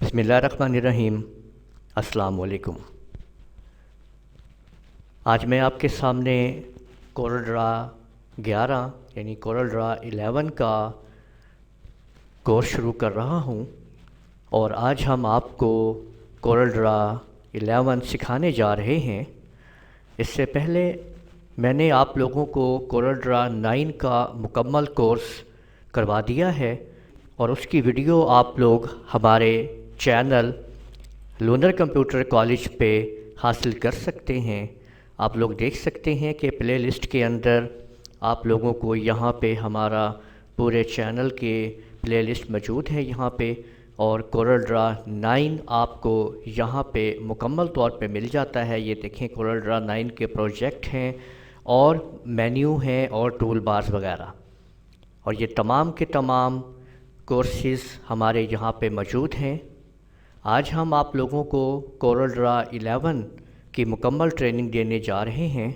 बिस्मिल्लाहिर्रहमानिर्रहीम। अस्सलाम वालेकुम। आज मैं आपके सामने कोरल ड्रा 11 यानी कोरल ड्रा 11 का कोर्स शुरू कर रहा हूँ और आज हम आपको कोरल ड्रा 11 सिखाने जा रहे हैं। इससे पहले मैंने आप लोगों को कोरल ड्रा 9 का मुकम्मल कोर्स करवा दिया है और उसकी वीडियो आप लोग हमारे चैनल लूनर कंप्यूटर कॉलेज पे हासिल कर सकते हैं। आप लोग देख सकते हैं कि प्लेलिस्ट के अंदर आप लोगों को यहाँ पे हमारा पूरे चैनल के प्लेलिस्ट मौजूद है यहाँ पे, और कोरल ड्रा 9 आपको यहाँ पे मुकम्मल तौर पे मिल जाता है। ये देखें, कोरल ड्रा 9 के प्रोजेक्ट हैं और मेन्यू हैं और टूल बार्स वगैरह, और ये तमाम के तमाम कोर्सेज़ हमारे यहाँ पे मौजूद हैं। आज हम आप लोगों को कोरल ड्रा 11 की मुकम्मल ट्रेनिंग देने जा रहे हैं।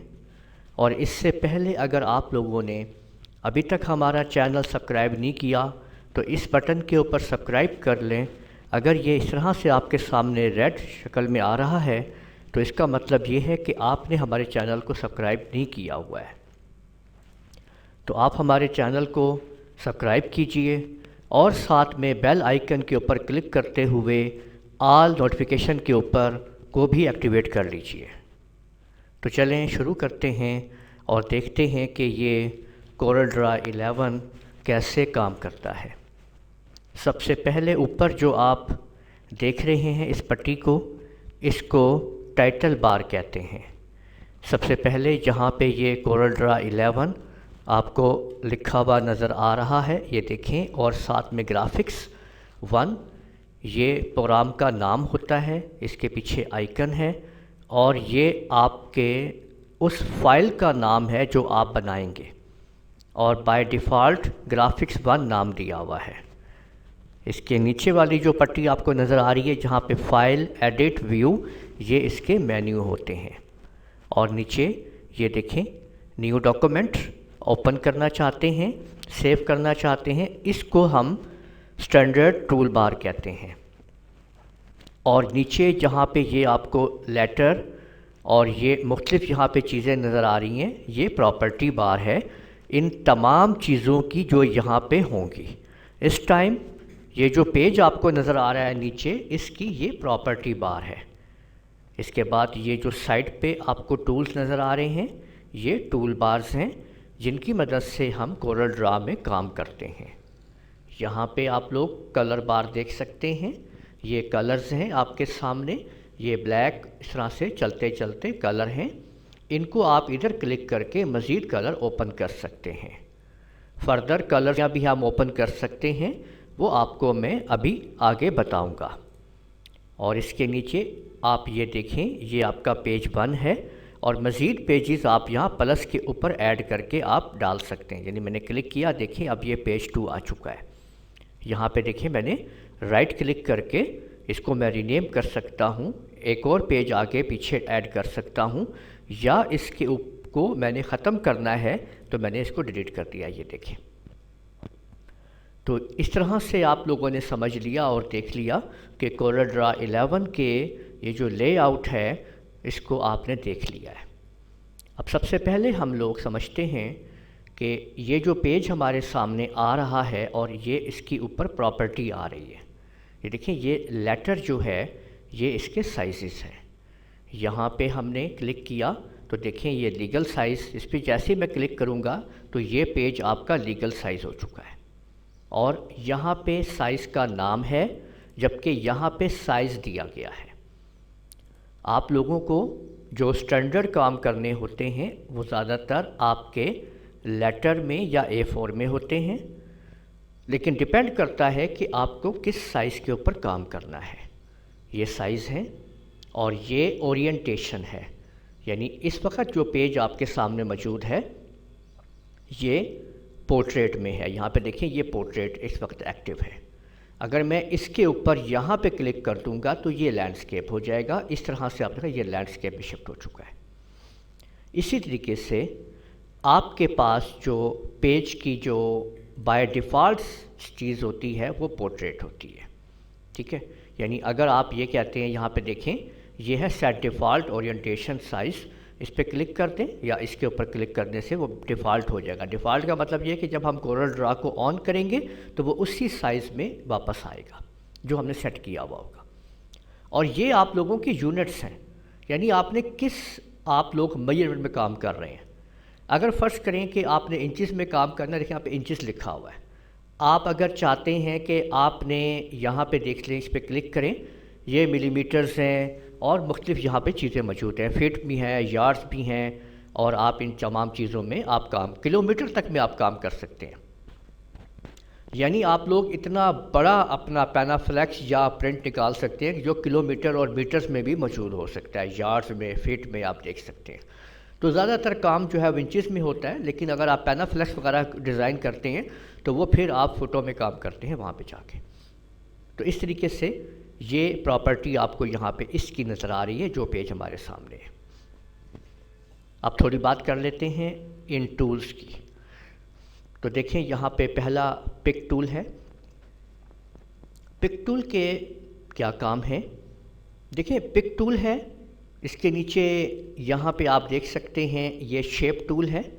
और इससे पहले अगर आप लोगों ने अभी तक हमारा चैनल सब्सक्राइब नहीं किया तो इस बटन के ऊपर सब्सक्राइब कर लें। अगर ये इस तरह से आपके सामने रेड शक्ल में आ रहा है तो इसका मतलब ये है कि आपने हमारे चैनल को सब्सक्राइब नहीं किया हुआ है। तो आप हमारे चैनल को सब्सक्राइब कीजिए और साथ में बेल आइकन के ऊपर क्लिक करते हुए ऑल नोटिफिकेशन के ऊपर को भी एक्टिवेट कर लीजिए। तो चलें शुरू करते हैं और देखते हैं कि ये कोरल ड्रा 11 कैसे काम करता है। सबसे पहले ऊपर जो आप देख रहे हैं इस पट्टी को, इसको टाइटल बार कहते हैं। सबसे पहले जहाँ पे ये कोरल ड्रा 11 आपको लिखा हुआ नज़र आ रहा है, ये देखें, और साथ में ग्राफिक्स 1 ये प्रोग्राम का नाम होता है, इसके पीछे आइकन है और ये आपके उस फाइल का नाम है जो आप बनाएंगे, और बाय डिफ़ॉल्ट ग्राफिक्स 1 नाम दिया हुआ है। इसके नीचे वाली जो पट्टी आपको नज़र आ रही है जहाँ पे फाइल, एडिट, व्यू, ये इसके मेन्यू होते हैं। और नीचे ये देखें, न्यू डॉक्यूमेंट ओपन करना चाहते हैं, सेव करना चाहते हैं, इसको हम स्टैंडर्ड टूल बार कहते हैं। और नीचे जहाँ पे ये आपको लेटर और ये मुख्तलिफ यहाँ पे चीज़ें नज़र आ रही हैं, ये प्रॉपर्टी बार है इन तमाम चीज़ों की जो यहाँ पे होंगी। इस टाइम ये जो पेज आपको नज़र आ रहा है नीचे, इसकी ये प्रॉपर्टी बार है। इसके बाद ये जो साइड पे आपको टूल्स नज़र आ रहे हैं, ये टूल बार्स हैं जिनकी मदद से हम कोरल ड्रा में काम करते हैं। यहाँ पे आप लोग कलर बार देख सकते हैं, ये कलर्स हैं आपके सामने, ये ब्लैक इस तरह से चलते चलते कलर हैं। इनको आप इधर क्लिक करके मज़ीद कलर ओपन कर सकते हैं। फर्दर कलर या भी हम ओपन कर सकते हैं, वो आपको मैं अभी आगे बताऊंगा। और इसके नीचे आप ये देखें, ये आपका पेज 1 है और मज़ीद पेजेस आप यहाँ प्लस के ऊपर ऐड करके आप डाल सकते हैं। यानी मैंने क्लिक किया, देखें अब ये पेज 2 आ चुका है। यहाँ पे देखें, मैंने राइट क्लिक करके इसको मैं रीनेम कर सकता हूँ, एक और पेज आगे पीछे ऐड कर सकता हूँ, या इसके को मैंने ख़त्म करना है तो मैंने इसको डिलीट कर दिया। ये देखें, तो इस तरह से आप लोगों ने समझ लिया और देख लिया कि कोरल ड्रा 11 के ये जो लेआउट है इसको आपने देख लिया है। अब सबसे पहले हम लोग समझते हैं कि ये जो पेज हमारे सामने आ रहा है और ये इसकी ऊपर प्रॉपर्टी आ रही है, ये देखिए, ये लेटर जो है ये इसके साइज़ हैं। यहाँ पे हमने क्लिक किया तो देखें ये लीगल साइज़, इस पर जैसे मैं क्लिक करूँगा तो ये पेज आपका लीगल साइज़ हो चुका है। और यहाँ पे साइज़ का नाम है, जबकि यहाँ पे साइज़ दिया गया है। आप लोगों को जो स्टैंडर्ड काम करने होते हैं वो ज़्यादातर आपके लेटर में या A4 में होते हैं, लेकिन डिपेंड करता है कि आपको किस साइज़ के ऊपर काम करना है। ये साइज़ है और ये ओरिएंटेशन है, यानी इस वक्त जो पेज आपके सामने मौजूद है ये पोर्ट्रेट में है। यहाँ पे देखिए, ये पोर्ट्रेट इस वक्त एक्टिव है। अगर मैं इसके ऊपर यहाँ पे क्लिक कर दूँगा तो ये लैंडस्केप हो जाएगा। इस तरह से आप देखिए ये लैंडस्केप में शिफ्ट हो चुका है। इसी तरीके से आपके पास जो पेज की जो बाय डिफ़ॉल्ट चीज़ होती है वो पोर्ट्रेट होती है। ठीक है, यानी अगर आप ये कहते हैं, यहाँ पे देखें, ये है सेट डिफ़ॉल्ट ओरिएंटेशन साइज़, इस पर क्लिक कर दें या इसके ऊपर क्लिक करने से वो डिफ़ॉल्ट हो जाएगा। डिफ़ॉल्ट का मतलब ये है कि जब हम कोरल ड्रा को ऑन करेंगे तो वो उसी साइज़ में वापस आएगा जो हमने सेट किया हुआ होगा। और ये आप लोगों की यूनिट्स हैं, यानी आपने किस आप लोग मेजरमेंट में काम कर रहे हैं। अगर फ़र्ज़ करें कि आपने इंचज़ में काम करना है, देखिए यहाँ पे इंचज़ लिखा हुआ है। आप अगर चाहते हैं कि आपने यहाँ पे देख लें, इस पर क्लिक करें, ये मिलीमीटर्स हैं और मुख्तलिफ यहाँ पे चीज़ें मौजूद हैं, फीट भी हैं, यार्ड्स भी हैं, और आप इन तमाम चीज़ों में आप काम, किलोमीटर तक में आप काम कर सकते हैं। यानी आप लोग इतना बड़ा अपना पैनाफ्लेक्स या प्रिंट निकाल सकते हैं जो किलोमीटर और मीटर्स में भी मौजूद हो सकता है, यार्ड्स में, फीट में आप देख सकते हैं। तो ज़्यादातर काम जो है वो इंचज़ में होता है, लेकिन अगर आप पैनाफ्लेक्स वगैरह डिज़ाइन करते हैं तो वो फिर आप फुटों में काम करते हैं वहाँ पे जाके। तो इस तरीके से ये प्रॉपर्टी आपको यहाँ पे इसकी नज़र आ रही है जो पेज हमारे सामने है। अब थोड़ी बात कर लेते हैं इन टूल्स की। तो देखें यहाँ पे पहला पिक टूल है। पिक टूल के क्या काम है, देखिए पिक टूल है, इसके नीचे यहाँ पे आप देख सकते हैं ये शेप टूल है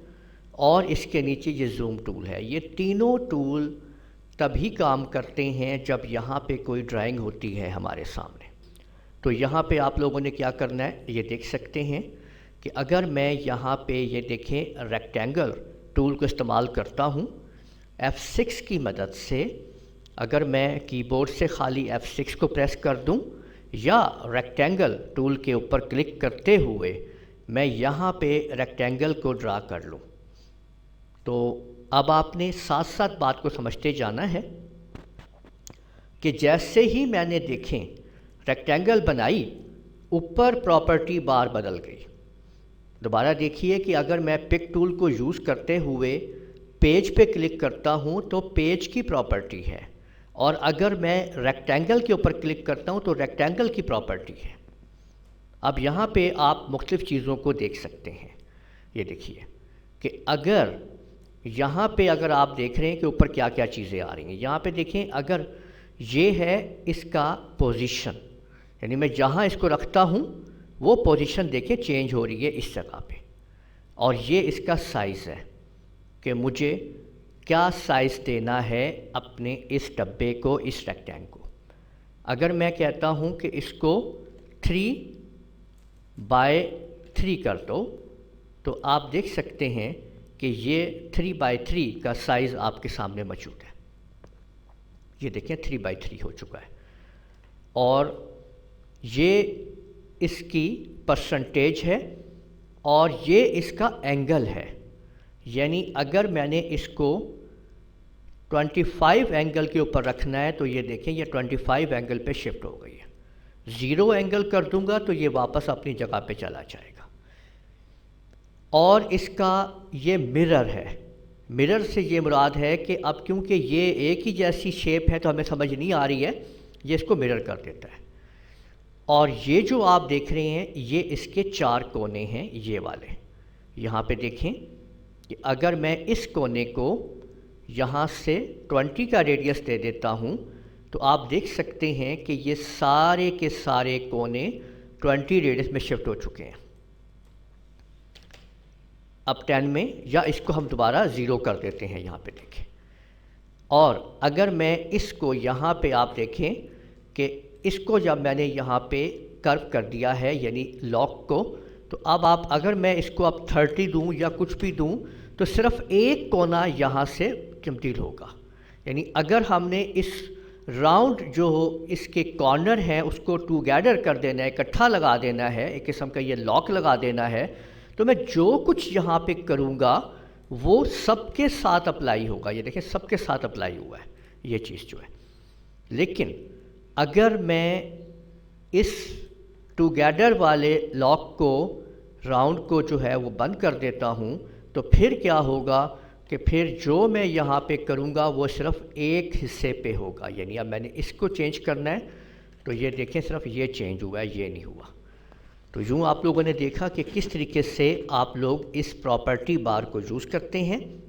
और इसके नीचे ये जूम टूल है। ये तीनों टूल तभी काम करते हैं जब यहाँ पे कोई ड्राइंग होती है हमारे सामने। तो यहाँ पे आप लोगों ने क्या करना है, ये देख सकते हैं कि अगर मैं यहाँ पे ये देखें रेक्टेंगल टूल को इस्तेमाल करता हूँ, F6 की मदद से अगर मैं कीबोर्ड से खाली F6 को प्रेस कर दूँ या रेक्टेंगल टूल के ऊपर क्लिक करते हुए मैं यहाँ पे रेक्टेंगल को ड्रा कर लूँ, तो अब आपने साथ साथ बात को समझते जाना है कि जैसे ही मैंने देखें रेक्टेंगल बनाई, ऊपर प्रॉपर्टी बार बदल गई। दोबारा देखिए कि अगर मैं पिक टूल को यूज़ करते हुए पेज पे क्लिक करता हूँ तो पेज की प्रॉपर्टी है, और अगर मैं रेक्टेंगल के ऊपर क्लिक करता हूँ तो रेक्टेंगल की प्रॉपर्टी है। अब यहाँ पे आप मुख्तलिफ़ चीज़ों को देख सकते हैं। ये देखिए कि अगर यहाँ पे अगर आप देख रहे हैं कि ऊपर क्या क्या चीज़ें आ रही हैं, यहाँ पे देखें, अगर ये है इसका पोजीशन, यानी मैं जहाँ इसको रखता हूँ वो पोजीशन देखें चेंज हो रही है इस जगह पे, और ये इसका साइज़ है कि मुझे क्या साइज़ देना है अपने इस डब्बे को, इस रेक्टेंगल को। अगर मैं कहता हूँ कि इसको 3x3 कर दो, तो आप देख सकते हैं कि ये 3x3 का साइज़ आपके सामने मौजूद है। ये देखें 3x3 हो चुका है, और ये इसकी परसेंटेज है और ये इसका एंगल है। यानी अगर मैंने इसको 25 एंगल के ऊपर रखना है तो ये देखें ये 25 एंगल पे शिफ्ट हो गई है। 0 एंगल कर दूंगा तो ये वापस अपनी जगह पे चला जाएगा। और इसका ये मिरर है, मिरर से ये मुराद है कि अब क्योंकि ये एक ही जैसी शेप है तो हमें समझ नहीं आ रही है, ये इसको मिरर कर देता है। और ये जो आप देख रहे हैं ये इसके 4 कोने हैं, ये वाले। यहाँ पे देखें कि अगर मैं इस कोने को यहाँ से 20 का रेडियस दे देता हूँ तो आप देख सकते हैं कि ये सारे के सारे कोने 20 रेडियस में शिफ्ट हो चुके हैं। अब 10 में, या इसको हम दोबारा 0 कर देते हैं, यहाँ पे देखें। और अगर मैं इसको यहाँ पे आप देखें कि इसको जब मैंने यहाँ पे कर्व कर दिया है यानी लॉक को, तो अब आप अगर मैं इसको अब 30 दूँ या कुछ भी दूँ तो सिर्फ एक कोना यहाँ से तब्दील होगा। यानी अगर हमने इस राउंड जो इसके कॉर्नर हैं उसको टुगेदर कर देना है, इकट्ठा लगा देना है, एक किस्म का ये लॉक लगा देना है, तो मैं जो कुछ यहाँ पे करूँगा वो सबके साथ अप्लाई होगा। ये देखें सबके साथ अप्लाई हुआ है ये चीज़ जो है। लेकिन अगर मैं इस टुगेदर वाले लॉक को, राउंड को जो है वो बंद कर देता हूँ, तो फिर क्या होगा कि फिर जो मैं यहाँ पे करूँगा वो सिर्फ एक हिस्से पे होगा। यानी अब मैंने इसको चेंज करना है तो ये देखें सिर्फ ये चेंज हुआ है, ये नहीं हुआ। तो यूँ आप लोगों ने देखा कि किस तरीके से आप लोग इस प्रॉपर्टी बार को यूज़ करते हैं।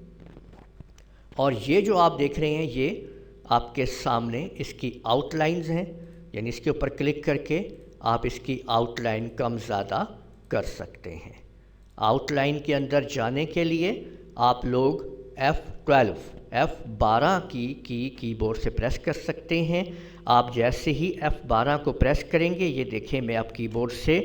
और ये जो आप देख रहे हैं ये आपके सामने इसकी आउटलाइंस हैं, यानी इसके ऊपर क्लिक करके आप इसकी आउटलाइन कम ज़्यादा कर सकते हैं। आउटलाइन के अंदर जाने के लिए आप लोग F12 की कीबोर्ड से प्रेस कर सकते हैं। आप जैसे ही F12 को प्रेस करेंगे, ये देखें मैं आप कीबोर्ड से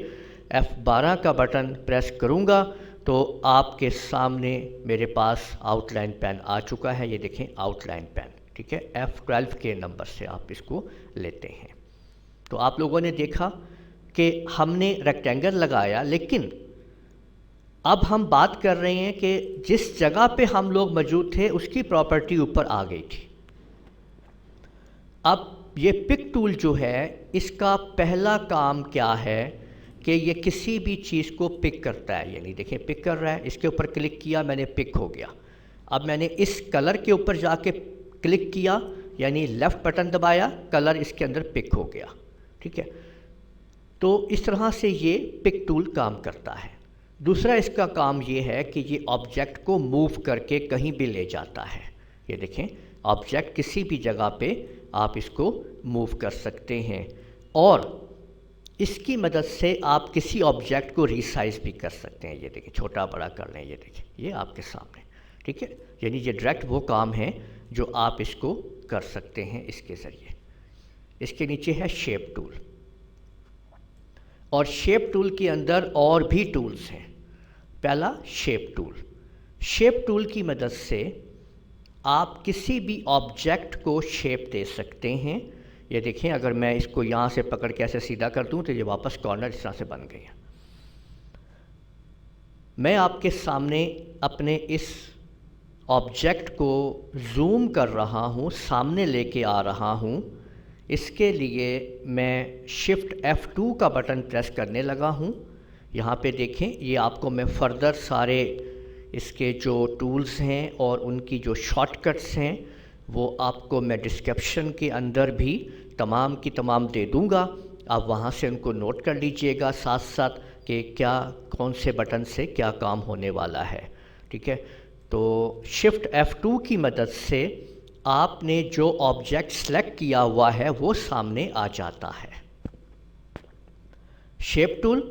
F12 का बटन प्रेस करूँगा तो आपके सामने मेरे पास आउटलाइन पेन आ चुका है। ये देखें आउटलाइन पेन, ठीक है, F12 के नंबर से आप इसको लेते हैं। तो आप लोगों ने देखा कि हमने रेक्टेंगल लगाया, लेकिन अब हम बात कर रहे हैं कि जिस जगह पे हम लोग मौजूद थे उसकी प्रॉपर्टी ऊपर आ गई थी। अब ये पिक टूल जो है, इसका पहला काम क्या है कि ये किसी भी चीज़ को पिक करता है, यानी देखें पिक कर रहा है। इसके ऊपर क्लिक किया, मैंने पिक हो गया। अब मैंने इस कलर के ऊपर जाके क्लिक किया, यानी लेफ़्ट बटन दबाया, कलर इसके अंदर पिक हो गया, ठीक है। तो इस तरह से ये पिक टूल काम करता है। दूसरा इसका काम ये है कि ये ऑब्जेक्ट को मूव करके कहीं भी ले जाता है। ये देखें ऑब्जेक्ट किसी भी जगह पे आप इसको मूव कर सकते हैं, और इसकी मदद से आप किसी ऑब्जेक्ट को रीसाइज भी कर सकते हैं। ये देखिए छोटा बड़ा कर लें, ये देखिए ये आपके सामने, ठीक है। यानी ये डायरेक्ट वो काम है जो आप इसको कर सकते हैं इसके ज़रिए। इसके नीचे है शेप टूल, और शेप टूल के अंदर और भी टूल्स हैं। पहला शेप टूल। शेप टूल की मदद से आप किसी भी ऑब्जेक्ट को शेप दे सकते हैं। ये देखें अगर मैं इसको यहाँ से पकड़ के ऐसे सीधा कर दूँ तो ये वापस कॉर्नर इस तरह से बन गया। मैं आपके सामने अपने इस ऑब्जेक्ट को जूम कर रहा हूँ, सामने लेके आ रहा हूँ। इसके लिए मैं शिफ्ट F2 का बटन प्रेस करने लगा हूँ। यहाँ पे देखें ये आपको मैं फ़र्दर सारे इसके जो टूल्स हैं और उनकी जो शॉर्टकट्स हैं वो आपको मैं डिस्क्रिप्शन के अंदर भी तमाम की तमाम दे दूँगा। आप वहाँ से उनको नोट कर लीजिएगा साथ साथ कि क्या कौन से बटन से क्या काम होने वाला है, ठीक है। तो शिफ्ट F2 की मदद से आपने जो ऑब्जेक्ट सेलेक्ट किया हुआ है वो सामने आ जाता है। शेप टूल,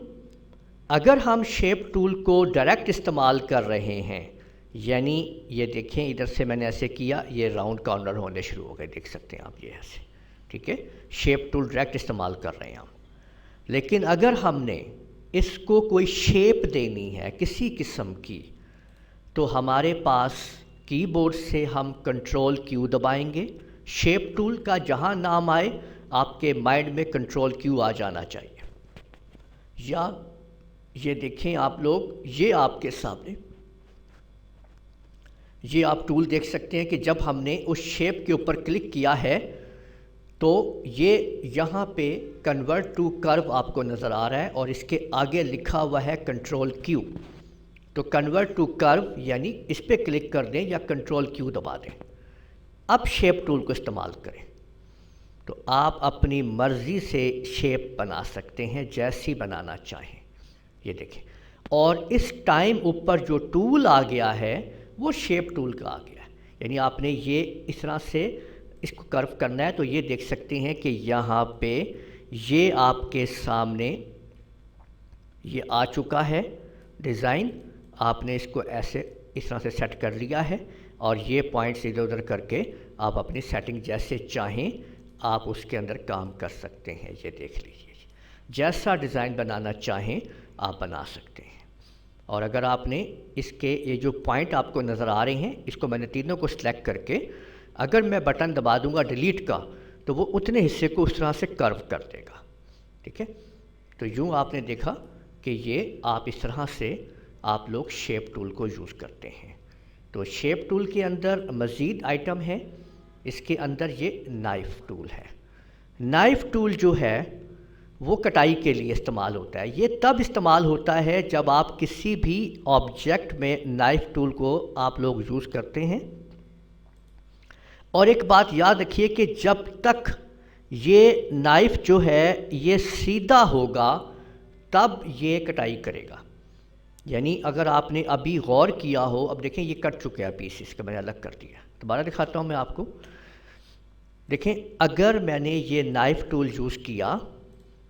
अगर हम शेप टूल को डायरेक्ट इस्तेमाल कर रहे हैं, यानी ये देखें इधर से मैंने ऐसे किया, ये राउंड कॉर्नर होने शुरू हो गए, देख सकते हैं आप ये ऐसे, ठीक है। शेप टूल डायरेक्ट इस्तेमाल कर रहे हैं हम। लेकिन अगर हमने इसको कोई शेप देनी है किसी किस्म की, तो हमारे पास कीबोर्ड से हम कंट्रोल Q दबाएंगे। शेप टूल का जहाँ नाम आए आपके माइंड में कंट्रोल Q आ जाना चाहिए। या ये देखें आप लोग, ये आपके सामने ये आप टूल देख सकते हैं कि जब हमने उस शेप के ऊपर क्लिक किया है तो ये यहाँ पे कन्वर्ट टू कर्व आपको नज़र आ रहा है, और इसके आगे लिखा हुआ है कंट्रोल Q। तो कन्वर्ट टू कर्व यानी इस पर क्लिक कर दें या कंट्रोल Q दबा दें। अब शेप टूल को इस्तेमाल करें तो आप अपनी मर्ज़ी से शेप बना सकते हैं जैसी बनाना चाहें। ये देखें, और इस टाइम ऊपर जो टूल आ गया है वो शेप टूल का आ गया है। यानी आपने ये इस तरह से इसको कर्व करना है तो ये देख सकते हैं कि यहाँ पे ये आपके सामने ये आ चुका है डिज़ाइन। आपने इसको ऐसे इस तरह से सेट कर लिया है, और ये पॉइंट्स इधर उधर करके आप अपनी सेटिंग जैसे चाहें आप उसके अंदर काम कर सकते हैं। ये देख लीजिए, जैसा डिज़ाइन बनाना चाहें आप बना सकते हैं। और अगर आपने इसके ये जो पॉइंट आपको नज़र आ रहे हैं, इसको मैंने तीनों को सिलेक्ट करके अगर मैं बटन दबा दूंगा डिलीट का तो वो उतने हिस्से को उस तरह से कर्व कर देगा, ठीक है। तो यूँ आपने देखा कि ये आप इस तरह से आप लोग शेप टूल को यूज़ करते हैं। तो शेप टूल के अंदर मज़ीद आइटम है। इसके अंदर ये नाइफ़ टूल है। नाइफ़ टूल जो है वो कटाई के लिए इस्तेमाल होता है। ये तब इस्तेमाल होता है जब आप किसी भी ऑब्जेक्ट में नाइफ़ टूल को आप लोग यूज़ करते हैं। और एक बात याद रखिए कि जब तक ये नाइफ़ जो है ये सीधा होगा तब ये कटाई करेगा। यानी अगर आपने अभी गौर किया हो, अब देखें ये कट चुके हैं पीस, इसका मैंने अलग कर दिया। दोबारा दिखाता हूँ मैं आपको। देखें, अगर मैंने ये नाइफ़ टूल यूज़ किया,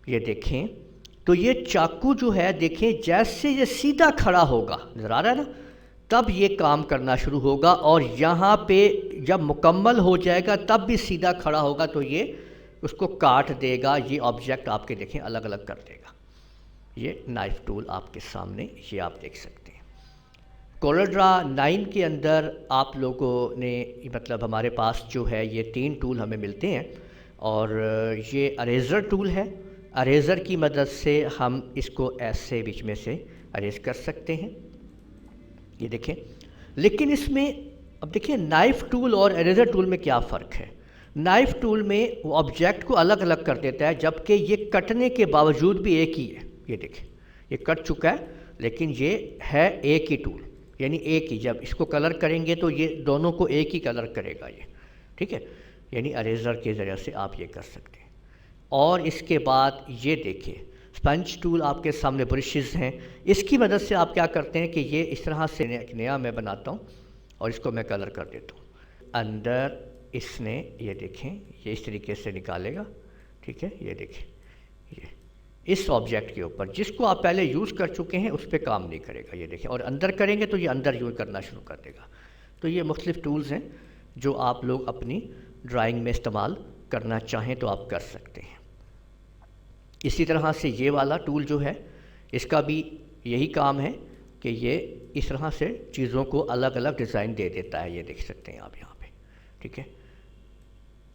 ये देखें, तो ये चाकू जो है देखें जैसे ये सीधा खड़ा होगा, नज़र आ रहा है ना, तब ये काम करना शुरू होगा, और यहाँ पे जब मुकम्मल हो जाएगा तब भी सीधा खड़ा होगा, तो ये उसको काट देगा, ये ऑब्जेक्ट आपके देखें अलग अलग कर देगा। ये नाइफ़ टूल आपके सामने, ये आप देख सकते हैं। कोरलड्रा 9 के अंदर आप लोगों ने, मतलब हमारे पास जो है ये 3 टूल हमें मिलते हैं, और ये अरेज़र टूल है। अरेज़र की मदद से हम इसको ऐसे बीच में से अरेज़ कर सकते हैं, ये देखें। लेकिन इसमें अब देखिए नाइफ़ टूल और अरेज़र टूल में क्या फ़र्क है। नाइफ़ टूल में वो ऑब्जेक्ट को अलग अलग कर देता है, जबकि ये कटने के बावजूद भी एक ही है। ये देखें, ये कट चुका है लेकिन ये है एक ही टूल, यानी एक ही। जब इसको कलर करेंगे तो ये दोनों को एक ही कलर करेगा ये, ठीक है। यानी अरेज़र के ज़रिए से आप ये कर सकते हैं। और इसके बाद ये देखिए स्पंज टूल आपके सामने, ब्रशेज़ हैं, इसकी मदद से आप क्या करते हैं कि ये इस तरह से एक नया मैं बनाता हूँ और इसको मैं कलर कर देता हूँ। अंदर इसने ये देखें ये इस तरीके से निकालेगा, ठीक है। ये देखें, ये इस ऑब्जेक्ट के ऊपर जिसको आप पहले यूज़ कर चुके हैं उस पर काम नहीं करेगा, ये देखें। और अंदर करेंगे तो ये अंदर यूज़ करना शुरू कर देगा। तो ये मुख्तलिफ़ टूल्स हैं जो आप लोग अपनी ड्राइंग में इस्तेमाल करना चाहें तो आप कर सकते हैं। इसी तरह से ये वाला टूल जो है इसका भी यही काम है कि ये इस तरह से चीज़ों को अलग अलग डिज़ाइन दे देता है, ये देख सकते हैं आप यहाँ पे, ठीक है।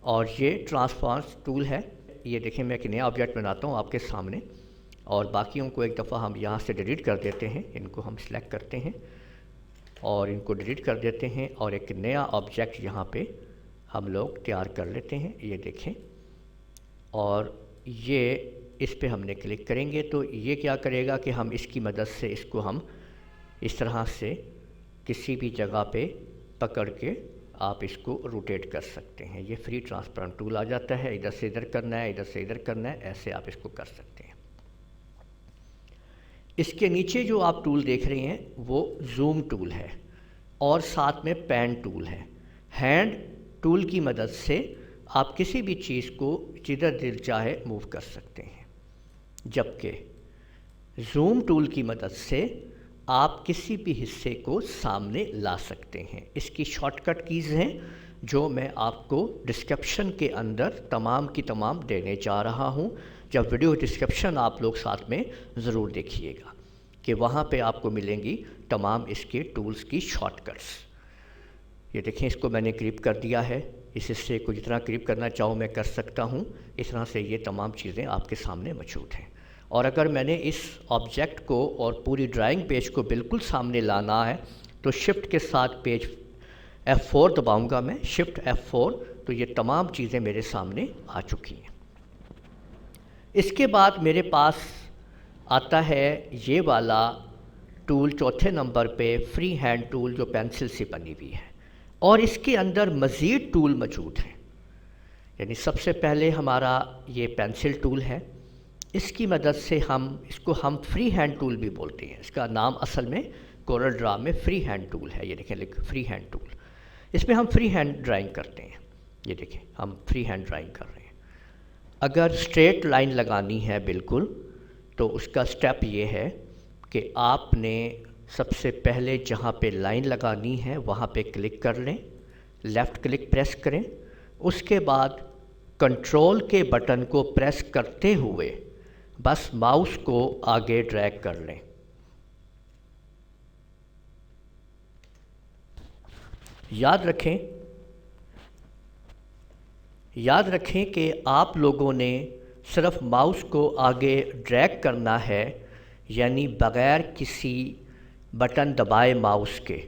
और ये ट्रांसफॉर्म टूल है, ये देखें मैं एक नया ऑब्जेक्ट बनाता हूँ आपके सामने, और बाकियों को एक दफ़ा हम यहाँ से डिलीट कर देते हैं। इनको हम सिलेक्ट करते हैं और इनको डिलीट कर देते हैं, और एक नया ऑब्जेक्ट यहाँ पे हम लोग तैयार कर लेते हैं, ये देखें। और ये इस पे हमने क्लिक करेंगे तो ये क्या करेगा कि हम इसकी मदद से इसको हम इस तरह से किसी भी जगह पे पकड़ के आप इसको रोटेट कर सकते हैं। ये फ्री ट्रांसपेरेंट टूल आ जाता है, इधर से इधर करना है, इधर से इधर करना है, ऐसे आप इसको कर सकते हैं। इसके नीचे जो आप टूल देख रहे हैं वो जूम टूल है, और साथ में पेन टूल है। हैंड टूल की मदद से आप किसी भी चीज़ को जिधर दिल चाहे मूव कर सकते हैं, जबकि जूम टूल की मदद से आप किसी भी हिस्से को सामने ला सकते हैं। इसकी शॉर्टकट कीज़ हैं जो मैं आपको डिस्क्रिप्शन के अंदर तमाम की तमाम देने जा रहा हूं। जब वीडियो डिस्क्रिप्शन आप लोग साथ में ज़रूर देखिएगा कि वहां पे आपको मिलेंगी तमाम इसके टूल्स की शॉर्टकट्स। ये देखें, इसको मैंने क्लिप कर दिया है, इस हिस्से को जितना क्लिप करना चाहूँ मैं कर सकता हूँ। इस तरह से ये तमाम चीज़ें आपके सामने मौजूद हैं। और अगर मैंने इस ऑब्जेक्ट को और पूरी ड्राइंग पेज को बिल्कुल सामने लाना है तो शिफ्ट के साथ पेज F4 दबाऊंगा मैं, शिफ्ट F4, तो ये तमाम चीज़ें मेरे सामने आ चुकी हैं। इसके बाद मेरे पास आता है ये वाला टूल चौथे नंबर पे, फ्री हैंड टूल, जो पेंसिल से बनी हुई है, और इसके अंदर मज़ीद टूल मौजूद हैं। यानी सबसे पहले हमारा ये पेंसिल टूल है, इसकी मदद से इसको हम फ्री हैंड टूल भी बोलते हैं। इसका नाम असल में कोरलड्रा में फ्री हैंड टूल है, ये देखें लिख फ्री हैंड टूल। इसमें हम फ्री हैंड ड्राइंग करते हैं, ये देखें हम फ्री हैंड ड्राइंग कर रहे हैं। अगर स्ट्रेट लाइन लगानी है बिल्कुल, तो उसका स्टेप ये है कि आपने सबसे पहले जहाँ पे लाइन लगानी है वहाँ पे क्लिक कर लें, लेफ़्ट क्लिक प्रेस करें, उसके बाद कंट्रोल के बटन को प्रेस करते हुए बस माउस को आगे ड्रैग कर लें। याद रखें कि आप लोगों ने सिर्फ माउस को आगे ड्रैग करना है, यानी बग़ैर किसी बटन दबाए माउस के,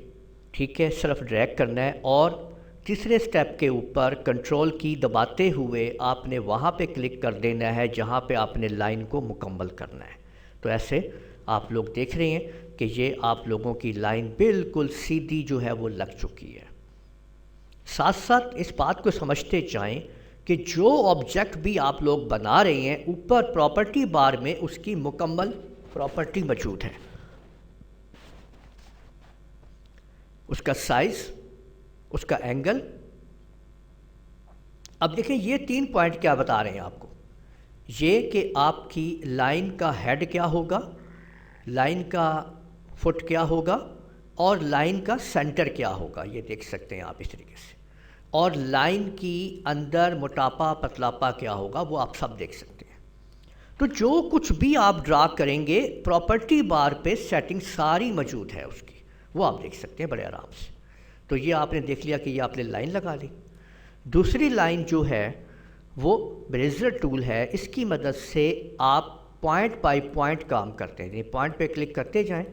ठीक है, सिर्फ ड्रैग करना है। और तीसरे स्टेप के ऊपर कंट्रोल की दबाते हुए आपने वहाँ पे क्लिक कर देना है जहाँ पे आपने लाइन को मुकम्मल करना है। तो ऐसे आप लोग देख रहे हैं कि ये आप लोगों की लाइन बिल्कुल सीधी जो है वो लग चुकी है। साथ साथ इस बात को समझते जाएं कि जो ऑब्जेक्ट भी आप लोग बना रहे हैं ऊपर प्रॉपर्टी बार में उसकी मुकम्मल प्रॉपर्टी मौजूद है, उसका साइज़, उसका एंगल, अब देखें ये 3 पॉइंट क्या बता रहे हैं आपको, ये कि आपकी लाइन का हेड क्या होगा, लाइन का फुट क्या होगा और लाइन का सेंटर क्या होगा, ये देख सकते हैं आप इस तरीके से। और लाइन की अंदर मोटापा पतलापा क्या होगा वो आप सब देख सकते हैं। तो जो कुछ भी आप ड्रा करेंगे प्रॉपर्टी बार पे सेटिंग सारी मौजूद है उसकी, वो आप देख सकते हैं बड़े आराम से। तो ये आपने देख लिया कि ये आपने लाइन लगा ली। दूसरी लाइन जो है वो ब्रेजर टूल है, इसकी मदद से आप पॉइंट बाय पॉइंट काम करते हैं। पॉइंट पे क्लिक करते जाएं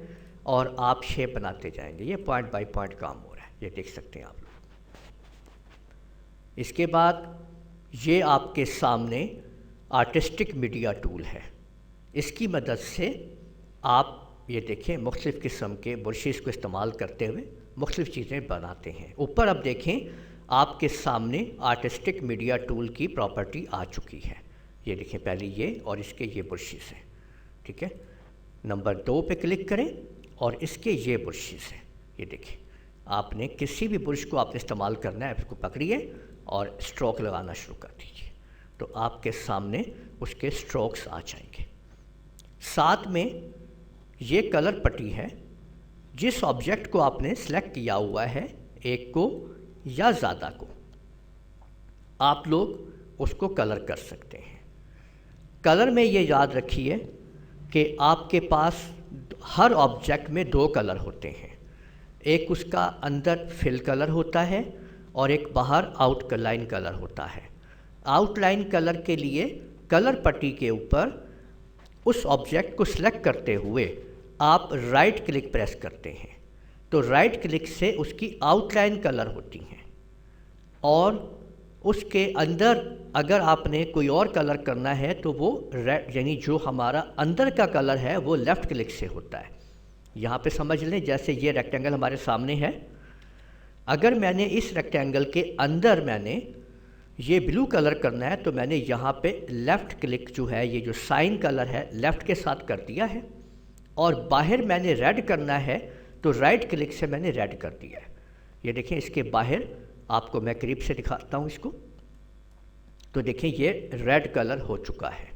और आप शेप बनाते जाएंगे। ये पॉइंट बाय पॉइंट काम हो रहा है, ये देख सकते हैं आप लोग। इसके बाद ये आपके सामने आर्टिस्टिक मीडिया टूल है, इसकी मदद से आप ये देखें मुख्तलिफ़ किस्म के ब्रशेस को इस्तेमाल करते हुए मुख्तलिफ़ चीज़ें बनाते हैं। ऊपर अब देखें आपके सामने आर्टिस्टिक मीडिया टूल की प्रॉपर्टी आ चुकी है। ये देखें पहले ये और इसके ये ब्रशेस हैं, ठीक है। नंबर 2 पे क्लिक करें और इसके ये ब्रशेस हैं। ये देखें आपने किसी भी ब्रश को आपने इस्तेमाल करना है, इसको पकड़िए और स्ट्रोक लगाना शुरू कर दीजिए, तो आपके सामने उसके स्ट्रोक्स आ जाएंगे। साथ में ये कलर पट्टी है, जिस ऑब्जेक्ट को आपने सेलेक्ट किया हुआ है, एक को या ज़्यादा को, आप लोग उसको कलर कर सकते हैं। कलर में ये याद रखिए कि आपके पास हर ऑब्जेक्ट में 2 कलर होते हैं, एक उसका अंदर फिल कलर होता है और एक बाहर आउटलाइन कलर होता है। आउटलाइन कलर के लिए कलर पट्टी के ऊपर उस ऑब्जेक्ट को सिलेक्ट करते हुए आप राइट क्लिक प्रेस करते हैं, तो राइट क्लिक से उसकी आउटलाइन कलर होती हैं। और उसके अंदर अगर आपने कोई और कलर करना है तो वो रेड, यानी जो हमारा अंदर का कलर है वो लेफ़्ट क्लिक से होता है। यहाँ पे समझ लें, जैसे ये रेक्टेंगल हमारे सामने है, अगर मैंने इस रेक्टेंगल के अंदर मैंने ये ब्लू कलर करना है तो मैंने यहाँ पे लेफ़्ट क्लिक जो है, ये जो साइन कलर है लेफ़्ट के साथ कर दिया है। और बाहर मैंने रेड करना है तो राइट क्लिक से मैंने रेड कर दिया है। ये देखें इसके बाहर आपको मैं करीब से दिखाता हूँ इसको, तो देखें ये रेड कलर हो चुका है।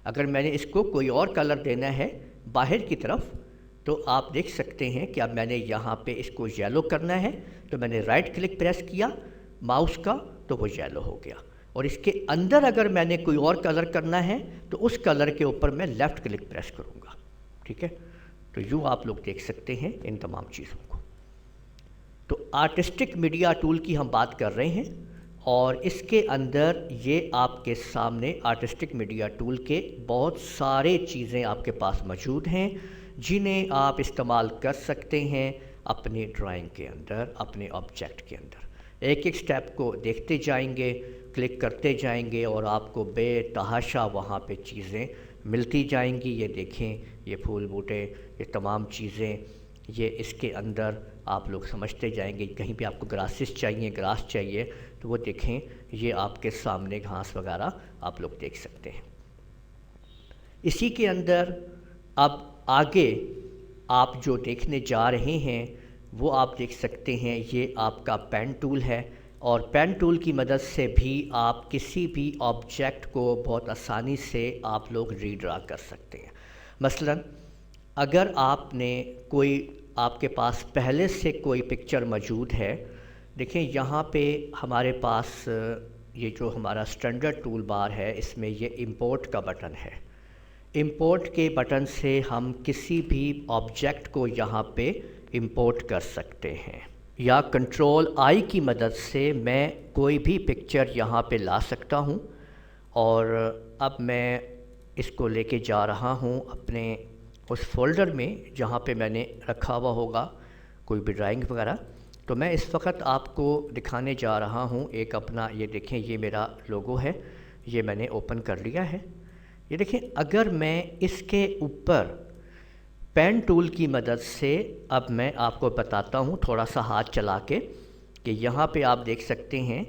अगर मैंने इसको कोई और कलर देना है बाहर की तरफ तो आप देख सकते हैं कि अब मैंने यहाँ पे इसको येलो करना है तो मैंने राइट क्लिक प्रेस किया माउस का तो वो येलो हो गया। और इसके अंदर अगर मैंने कोई और कलर करना है तो उस कलर के ऊपर मैं लेफ़्ट क्लिक प्रेस करूँगा, ठीक है। तो यूँ आप लोग देख सकते हैं इन तमाम चीज़ों को। तो आर्टिस्टिक मीडिया टूल की हम बात कर रहे हैं और इसके अंदर ये आपके सामने आर्टिस्टिक मीडिया टूल के बहुत सारे चीज़ें आपके पास मौजूद हैं जिन्हें आप इस्तेमाल कर सकते हैं अपनी ड्राइंग के अंदर, अपने ऑब्जेक्ट के अंदर। एक एक स्टेप को देखते जाएंगे, क्लिक करते जाएंगे और आपको बेतहाशा वहाँ पे चीज़ें मिलती जाएंगी। ये देखें, ये फूल बूटे, ये तमाम चीज़ें, ये इसके अंदर आप लोग समझते जाएंगे। कहीं पे आपको ग्रासेस चाहिए, ग्रास चाहिए, तो वो देखें ये आपके सामने घास वगैरह आप लोग देख सकते हैं। इसी के अंदर अब आगे आप जो देखने जा रहे हैं वो आप देख सकते हैं, ये आपका पेन टूल है और पेन टूल की मदद से भी आप किसी भी ऑब्जेक्ट को बहुत आसानी से आप लोग रीड्रा कर सकते हैं। मसलन अगर आपने कोई, आपके पास पहले से कोई पिक्चर मौजूद है, देखें यहाँ पे हमारे पास ये जो हमारा स्टैंडर्ड टूल बार है इसमें ये इंपोर्ट का बटन है। इंपोर्ट के बटन से हम किसी भी ऑब्जेक्ट को यहाँ पे इंपोर्ट कर सकते हैं, या कंट्रोल आई की मदद से मैं कोई भी पिक्चर यहाँ पे ला सकता हूँ। और अब मैं इसको लेके जा रहा हूँ अपने उस फोल्डर में जहाँ पे मैंने रखा हुआ होगा कोई भी ड्राइंग वगैरह। तो मैं इस वक्त आपको दिखाने जा रहा हूँ एक अपना, ये देखें ये मेरा लोगो है, ये मैंने ओपन कर लिया है। ये देखें अगर मैं इसके ऊपर पेन टूल की मदद से, अब मैं आपको बताता हूँ थोड़ा सा हाथ चला के, कि यहाँ पे आप देख सकते हैं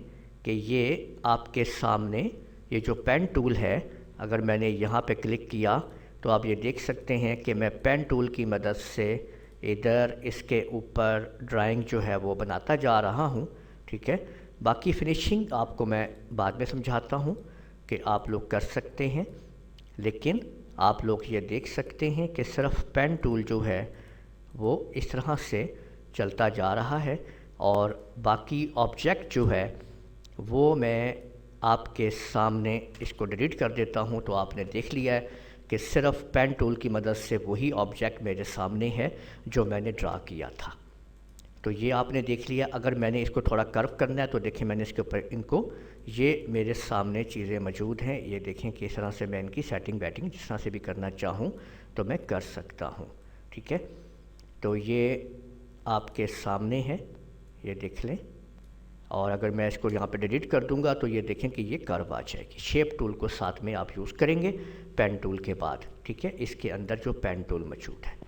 कि ये आपके सामने ये जो पेन टूल है, अगर मैंने यहाँ पे क्लिक किया तो आप ये देख सकते हैं कि मैं पेन टूल की मदद से इधर इसके ऊपर ड्राइंग जो है वो बनाता जा रहा हूँ, ठीक है। बाकी फिनिशिंग आपको मैं बाद में समझाता हूँ कि आप लोग कर सकते हैं, लेकिन आप लोग ये देख सकते हैं कि सिर्फ पेन टूल जो है वो इस तरह से चलता जा रहा है, और बाकी ऑब्जेक्ट जो है वो मैं आपके सामने इसको डिलीट कर देता हूँ। तो आपने देख लिया है कि सिर्फ पेन टूल की मदद से वही ऑब्जेक्ट मेरे सामने है जो मैंने ड्रा किया था। तो ये आपने देख लिया। अगर मैंने इसको थोड़ा कर्व करना है तो देखें मैंने इसके ऊपर इनको, ये मेरे सामने चीज़ें मौजूद हैं। ये देखें कि इस तरह से मैं इनकी सेटिंग बैटिंग जिस तरह से भी करना चाहूँ तो मैं कर सकता हूँ। ठीक है, तो ये आपके सामने है, ये देख लें। और अगर मैं इसको यहाँ पे डिलीट कर दूँगा तो ये देखें कि ये कर्व आ जाएगी। शेप टूल को साथ में आप यूज़ करेंगे पेन टूल के बाद। ठीक है, इसके अंदर जो पेन टूल मौजूद है।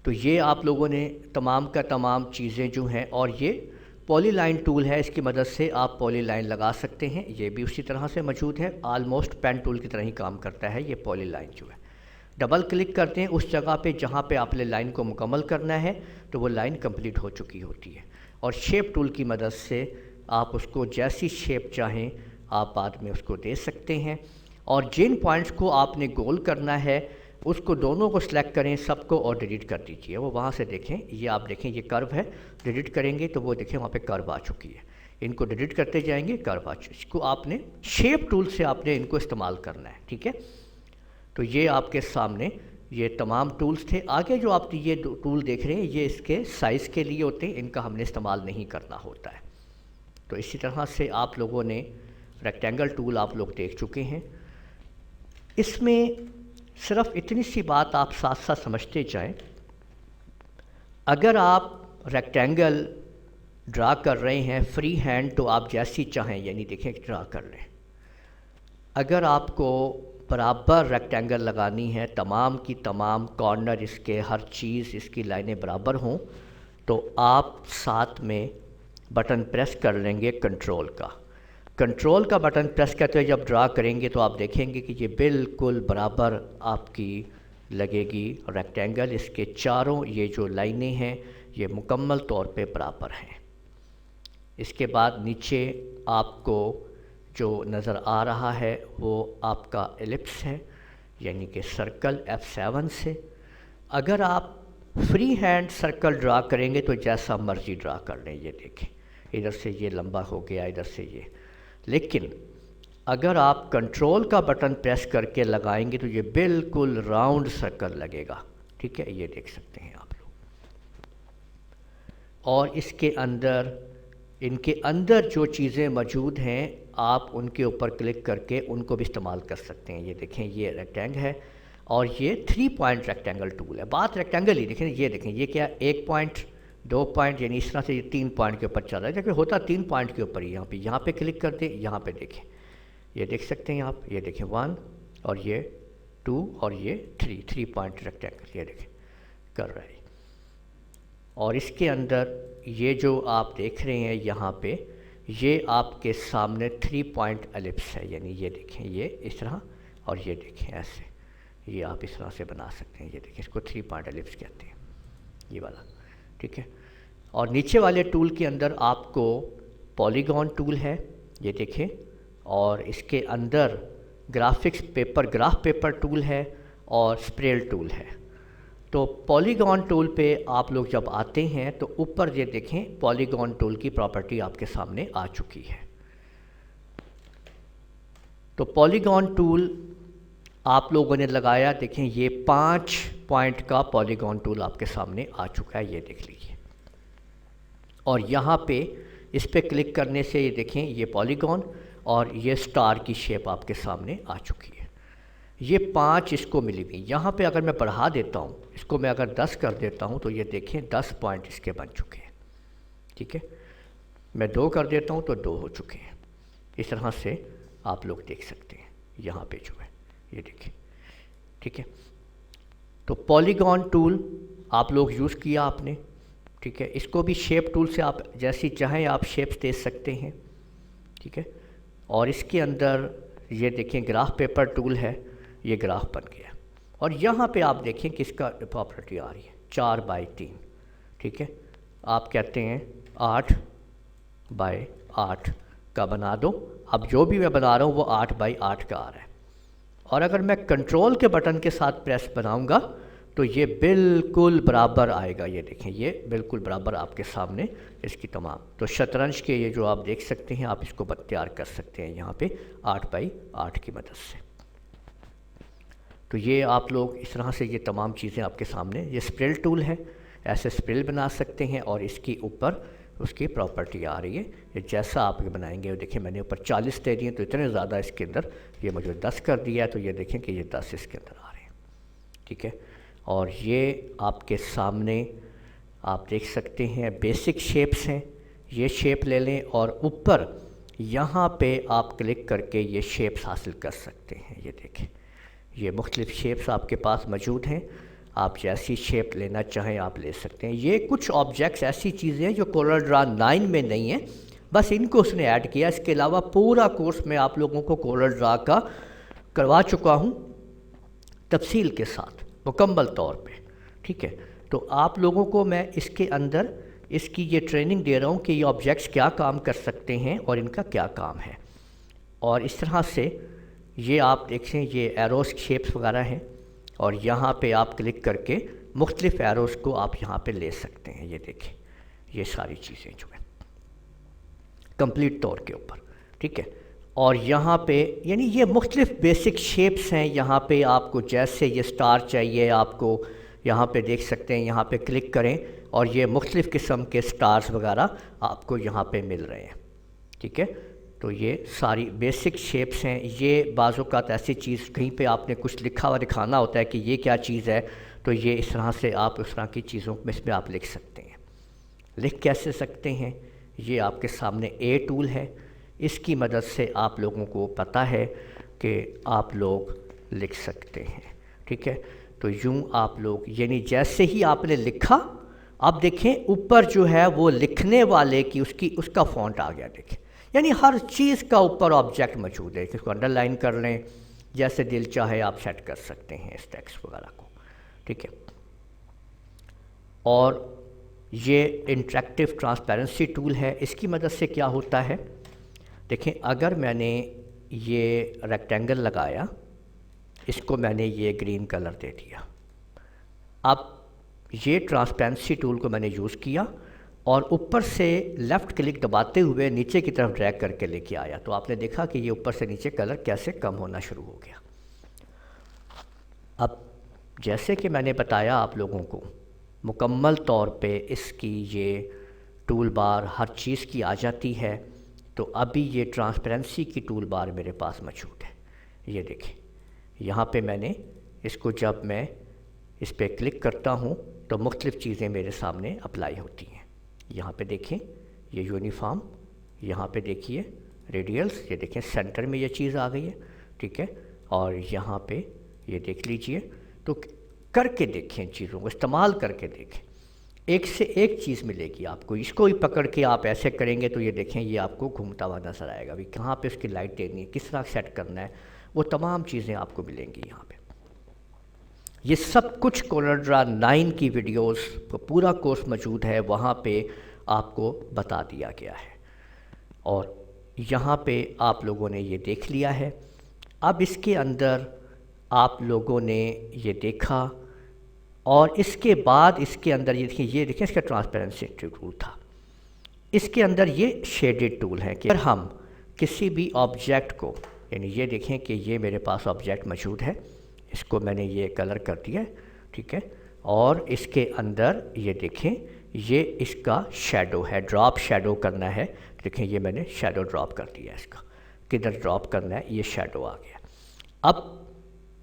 तो ये आप लोगों ने तमाम का तमाम चीज़ें जो हैं, और ये पॉलीलाइन टूल है, इसकी मदद से आप पॉलीलाइन लगा सकते हैं। ये भी उसी तरह से मौजूद है, आलमोस्ट पेन टूल की तरह ही काम करता है ये पॉलीलाइन जो है। डबल क्लिक करते हैं उस जगह पे जहाँ पे आपने लाइन को मुकम्मल करना है तो वो लाइन कंप्लीट हो चुकी होती है। और शेप टूल की मदद से आप उसको जैसी शेप चाहें आप बाद में उसको दे सकते हैं। और जिन पॉइंट्स को आपने गोल करना है उसको दोनों को सिलेक्ट करें, सबको, और डिलीट कर दीजिए। वो वहाँ से देखें, ये आप देखें ये कर्व है, डिलीट करेंगे तो वो देखें वहाँ पे कर्व आ चुकी है। इनको डिलीट करते जाएंगे, कर्व आ चुकी। इसको आपने शेप टूल से आपने इनको इस्तेमाल करना है। ठीक है, तो ये आपके सामने ये तमाम टूल्स थे। आगे जो आप ये टूल देख रहे हैं ये इसके साइज़ के लिए होते हैं, इनका हमने इस्तेमाल नहीं करना होता है। तो इसी तरह से आप लोगों ने रेक्टेंगल टूल आप लोग देख चुके हैं। इसमें सिर्फ इतनी सी बात आप साथ साथ समझते जाएं, अगर आप रेक्टेंगल ड्रा कर रहे हैं फ्री हैंड तो आप जैसी चाहें, यानी देखें ड्रा कर लें। अगर आपको बराबर रेक्टेंगल लगानी है, तमाम की तमाम कॉर्नर इसके, हर चीज़ इसकी लाइनें बराबर हों, तो आप साथ में बटन प्रेस कर लेंगे कंट्रोल का। कंट्रोल का बटन प्रेस करते हुए जब ड्रा करेंगे तो आप देखेंगे कि ये बिल्कुल बराबर आपकी लगेगी रेक्टेंगल। इसके चारों ये जो लाइनें हैं ये मुकम्मल तौर पे बराबर हैं। इसके बाद नीचे आपको जो नज़र आ रहा है वो आपका एलिप्स है, यानी कि सर्कल F7 से। अगर आप फ्री हैंड सर्कल ड्रा करेंगे तो जैसा मर्ज़ी ड्रा कर लें। ये देखें इधर से ये लंबा हो गया, इधर से ये। लेकिन अगर आप कंट्रोल का बटन प्रेस करके लगाएंगे तो ये बिल्कुल राउंड सर्कल लगेगा। ठीक है, ये देख सकते हैं आप लोग। और इसके अंदर, इनके अंदर जो चीज़ें मौजूद हैं आप उनके ऊपर क्लिक करके उनको भी इस्तेमाल कर सकते हैं। ये देखें ये रेक्टेंगल है और ये 3 पॉइंट रेक्टेंगल टूल है। बात रेक्टेंगल ही देखें, ये देखें ये क्या, 1 पॉइंट, 2 पॉइंट, यानी इस तरह से ये 3 पॉइंट के ऊपर चल रहा है। देखिए होता 3 पॉइंट के ऊपर ही। यहाँ पे क्लिक करते, यहाँ पे देखें, ये देख सकते हैं आप। ये देखें 1 और ये 2 और ये 3 पॉइंट रेक्टेंगल, ये देखें कर रहा है। और इसके अंदर ये जो आप देख रहे हैं यहाँ पे, ये आपके सामने 3 पॉइंट एलिप्स है, यानी ये देखें ये इस तरह, और ये देखें ऐसे, ये आप इस तरह से बना सकते हैं। ये देखें इसको 3 पॉइंट एलिप्स कहते हैं, ये वाला। ठीक है, और नीचे वाले टूल के अंदर आपको पॉलीगॉन टूल है, ये देखें, और इसके अंदर ग्राफ पेपर टूल है और स्प्रेल टूल है। तो पॉलीगॉन टूल पे आप लोग जब आते हैं तो ऊपर ये देखें पॉलीगॉन टूल की प्रॉपर्टी आपके सामने आ चुकी है। तो पॉलीगॉन टूल आप लोगों ने लगाया, देखें ये 5 पॉइंट का पॉलीगॉन टूल आपके सामने आ चुका है, ये देख लीजिए। और यहाँ पे इस पे क्लिक करने से ये देखें ये पॉलीगॉन और ये स्टार की शेप आपके सामने आ चुकी है। ये 5 इसको मिली हुई। यहाँ पे अगर मैं बढ़ा देता हूँ, इसको मैं अगर 10 कर देता हूँ तो ये देखें 10 पॉइंट इसके बन चुके हैं। ठीक है, मैं 2 कर देता हूँ तो 2 हो चुके हैं। इस तरह से आप लोग देख सकते हैं यहाँ पे जो है, ये देखें। ठीक है, तो पॉलीगॉन टूल आप लोग यूज़ किया आपने। ठीक है, इसको भी शेप टूल से आप जैसी चाहें आप शेप्स दे सकते हैं। ठीक है, और इसके अंदर ये देखें ग्राफ पेपर टूल है, ये ग्राफ बन गया। और यहाँ पे आप देखें कि इसका प्रॉपर्टी आ रही है 4/3। ठीक है, आप कहते हैं 8 बाई 8 का बना दो। अब जो भी मैं बना रहा हूँ वो 8 बाई 8 का आ रहा है। और अगर मैं कंट्रोल के बटन के साथ प्रेस बनाऊंगा तो ये बिल्कुल बराबर आएगा। ये देखें, ये बिल्कुल बराबर आपके सामने इसकी तमाम। तो शतरंज के ये जो आप देख सकते हैं, आप इसको तैयार कर सकते हैं यहाँ पे 8 बाई 8 की मदद से। तो ये आप लोग इस तरह से ये तमाम चीज़ें आपके सामने, ये स्प्रिल टूल है, ऐसे स्प्रिल बना सकते हैं। और इसके ऊपर उसकी प्रॉपर्टी आ रही है, ये जैसा आप ये बनाएंगे। देखिए मैंने ऊपर 40 दे दिए, तो इतने ज़्यादा इसके अंदर ये मुझे 10 कर दिया है, तो ये देखें कि ये 10 इसके अंदर आ रहे हैं, ठीक है। और ये आपके सामने आप देख सकते हैं बेसिक शेप्स हैं, ये शेप ले लें और ऊपर यहाँ पे आप क्लिक करके ये शेप्स हासिल कर सकते हैं। ये देखें, ये मुख्तलिफ़ शेप्स आपके पास मौजूद हैं, आप जैसी शेप लेना चाहें आप ले सकते हैं। ये कुछ ऑब्जेक्ट्स ऐसी चीज़ें हैं जो कोरल ड्रा 9 में नहीं है, बस इनको उसने ऐड किया। इसके अलावा पूरा कोर्स मैं आप लोगों को कोरल ड्रा का करवा चुका हूँ तफसील के साथ, मुकम्मल तौर पे, ठीक है। तो आप लोगों को मैं इसके अंदर इसकी ये ट्रेनिंग दे रहा हूँ कि ये ऑब्जेक्ट्स क्या काम कर सकते हैं और इनका क्या काम है। और इस तरह से ये आप देखें, ये एरोस शेप्स वगैरह हैं और यहाँ पे आप क्लिक करके मुख्तलिफ़ एरोस को आप यहाँ पे ले सकते हैं। ये देखें, ये सारी चीज़ें जो है कंप्लीट तौर के ऊपर, ठीक है। और यहाँ पे यानी ये मुख्तलिफ़ बेसिक शेप्स हैं। यहाँ पे आपको जैसे ये स्टार चाहिए, आपको यहाँ पे देख सकते हैं, यहाँ पे क्लिक करें और ये मुख्तलिफ़ किस्म के स्टार्स वगैरह आपको यहाँ पे मिल रहे हैं, ठीक है। तो ये सारी बेसिक शेप्स हैं। ये बाज़ औक़ात ऐसी चीज़ कहीं पे आपने कुछ लिखा हुआ दिखाना होता है कि ये क्या चीज़ है, तो ये इस तरह से आप उस तरह की चीज़ों में इसमें आप लिख सकते हैं। लिख कैसे सकते हैं, ये आपके सामने ए टूल है, इसकी मदद से आप लोगों को पता है कि आप लोग लिख सकते हैं, ठीक है। तो यूँ आप लोग यानी जैसे ही आपने लिखा, आप देखें ऊपर जो है वो लिखने वाले की उसका फ़ॉन्ट आ गया। देखें, यानी हर चीज़ का ऊपर ऑब्जेक्ट मौजूद है। इसको अंडरलाइन कर लें, जैसे दिल चाहे आप सेट कर सकते हैं इस टेक्स्ट वगैरह को, ठीक है। और ये इंटरेक्टिव ट्रांसपेरेंसी टूल है, इसकी मदद से क्या होता है, देखें अगर मैंने ये रेक्टेंगल लगाया, इसको मैंने ये ग्रीन कलर दे दिया, अब ये ट्रांसपेरेंसी टूल को मैंने यूज़ किया और ऊपर से लेफ़्ट क्लिक दबाते हुए नीचे की तरफ ड्रैग करके लेके आया, तो आपने देखा कि ये ऊपर से नीचे कलर कैसे कम होना शुरू हो गया। अब जैसे कि मैंने बताया आप लोगों को, मुकम्मल तौर पे इसकी ये टूल बार हर चीज़ की आ जाती है। तो अभी ये ट्रांसपेरेंसी की टूल बार मेरे पास मौजूद है। ये देखें, यहाँ पे मैंने इसको जब मैं इस पर क्लिक करता हूँ तो मुख्तलिफ़ चीज़ें मेरे सामने अप्लाई होती हैं। यहाँ पे देखें ये यूनिफॉर्म, यहाँ पे देखिए रेडियल्स, ये देखें सेंटर में ये चीज़ आ गई है, ठीक है। और यहाँ पे ये देख लीजिए, तो करके देखें, चीज़ों को इस्तेमाल करके देखें, एक से एक चीज़ मिलेगी आपको। इसको ही पकड़ के आप ऐसे करेंगे तो ये देखें ये आपको घूमता हुआ नज़र आएगा। अभी कहाँ पे उसकी लाइट देनी है, किस तरह सेट करना है, वो तमाम चीज़ें आपको मिलेंगी यहाँ पे। ये सब कुछ कोरल ड्रा 9 की वीडियोस पूरा कोर्स मौजूद है, वहाँ पे आपको बता दिया गया है। और यहाँ पे आप लोगों ने ये देख लिया है। अब इसके अंदर आप लोगों ने ये देखा और इसके बाद इसके अंदर ये देखें इसका ट्रांसपेरेंसी टूल था, इसके अंदर ये शेडेड टूल है कि अगर हम किसी भी ऑब्जेक्ट को, यानी ये देखें कि ये मेरे पास ऑब्जेक्ट मौजूद है, इसको मैंने ये कलर कर दिया है, ठीक है। और इसके अंदर ये देखें ये इसका शेडो है, ड्रॉप शेडो करना है। देखें ये मैंने शेडो ड्रॉप कर दिया, इसका किधर ड्रॉप करना है, ये शेडो आ गया। अब